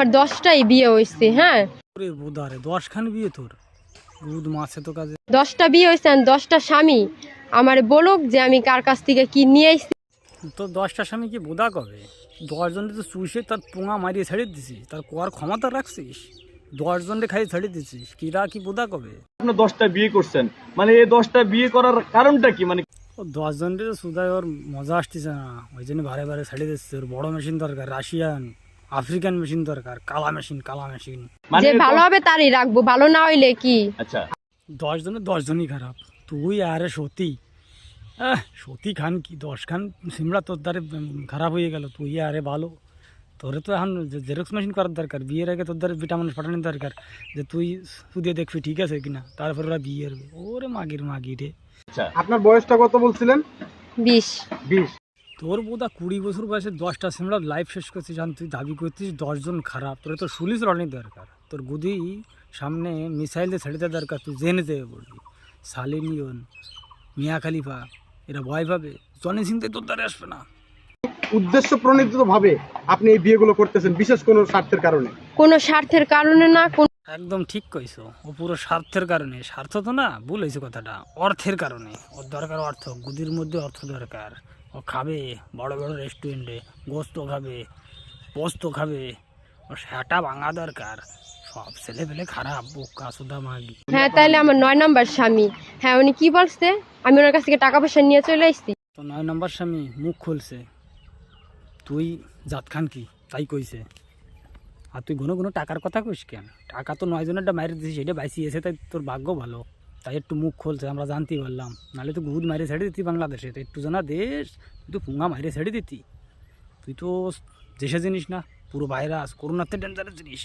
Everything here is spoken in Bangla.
আমার 10টাই বিয়ে হয়েছে। হ্যাঁ, 10 খান বিয়ে তোর গুদ মাছে তো কাজে 10টা বিয়ে হয়েছে, 10টা স্বামী আমার বলুক যে আমি কার কাছ থেকে কি নিয়ে আইছি। তোর 10টা স্বামী কি বোধা কবে? 10 জনকে তো চুষে তার পোঙা মারিয়ে ছেড়ে দিছিস, তার কোয়ার ক্ষমতা রাখছিস? 10 জনকে খাই ছেড়ে দিছিস, কিরা কি বোধা কবে? আপনি 10টা বিয়ে করছেন, মানে এই 10টা বিয়ে করার কারণটা কি? মানে ও 10 জনকে তো সুদায় ওর মজা আসতেছে না, ওই জন্য বারে বারে ছেড়ে দিচ্ছে। ওর বড় মেশিন দরকার, রাশিয়ান আফ্রিকান মেশিন দরকার, কালা মেশিন। মানে যে ভালো হবে তারই রাখবো, ভালো না হইলে কি? আচ্ছা 10 জনের 10 জনই খারাপ। তুই আরে সতী খান কি 10 খান সিমড়া তোর দ্বারে খারাপ হয়ে গেল, তুই আরে ভালো। তোরে তো এখন জেরক্স মেশিন করার দরকার, বিয়ের আগে তোর দ্বারা ভিটামিন পাঠানোর দরকার, যে তুই সুদিয়ে দেখবি ঠিক আছে কিনা, তারপরে ওরা বিয়ে করবে। ওরে মাগি রে। আচ্ছা আপনার বয়সটা কত বলছিলেন? 20। 20। তোর বোধা 20 বছর বয়সে 10টা সিমড়া লাইফ শেষ করছিস, জান তুই দাবি করছিস 10 জন খারাপ। তোরে তো শুলিস রনি দরকার, তোর গুদি সামনে মিসাইল দিয়ে ছেড়ে দেওয়া দরকার। তুই জেনে যেয়ে পড়বি। সালিনিয়ন, মিয়া খালিফা এরা ভয় পাবে, জনি সিং তোর দ্বারে আসবে না। উদ্দেশ্য প্রণোদিত ভাবে আপনি এই বিয়েগুলো করতেছেন বিশেষ কোনো স্বার্থের কারণে? কোনো স্বার্থের কারণে না, একদম ঠিক কইছো, ও পুরো স্বার্থের কারণে। স্বার্থ তো না, ভুল হয়েছে কথাটা, অর্থের কারণে। ওর দরকার অর্থ, গুদির মধ্যে অর্থ দরকার। ও খাবে বড় বড় রেস্টুরেন্টে, গোস্ত খাবে, পোস্ত খাবে, ও সেটা ভাঙা দরকার। সব ছেলে পেলে খারাপ, বোকা সুদা মাগি। হ্যাঁ, তাইলে আমার 9 নাম্বার স্বামী। হ্যাঁ, উনি কি বলছে? আমি ওনার কাছ থেকে টাকা পয়সা নিয়ে চলে আসছি। তো 9 নম্বর স্বামী মুখ খুলছে, তুই জাত খান কি তাই কইছে। আর তুই ঘন টাকার কথা কইস কেন? টাকা তো 9 জনেরটা মারি দিছিস, সেটা বাইসি এসে, তাই তোর ভাগ্য ভালো, তাই একটু মুখ খুলছে, আমরা জানতে পারলাম। নাহলে তো গুদ মারি ছেড়ে দিতি বাংলাদেশে, তো একটু জানা দেশ, তুই তো পুঙ্গা মারি ছেড়ে দিতি। তুই তো দেশে জিনিস না, পুরো ভাইরাস, করোনাতে ডেঞ্জারাস জিনিস।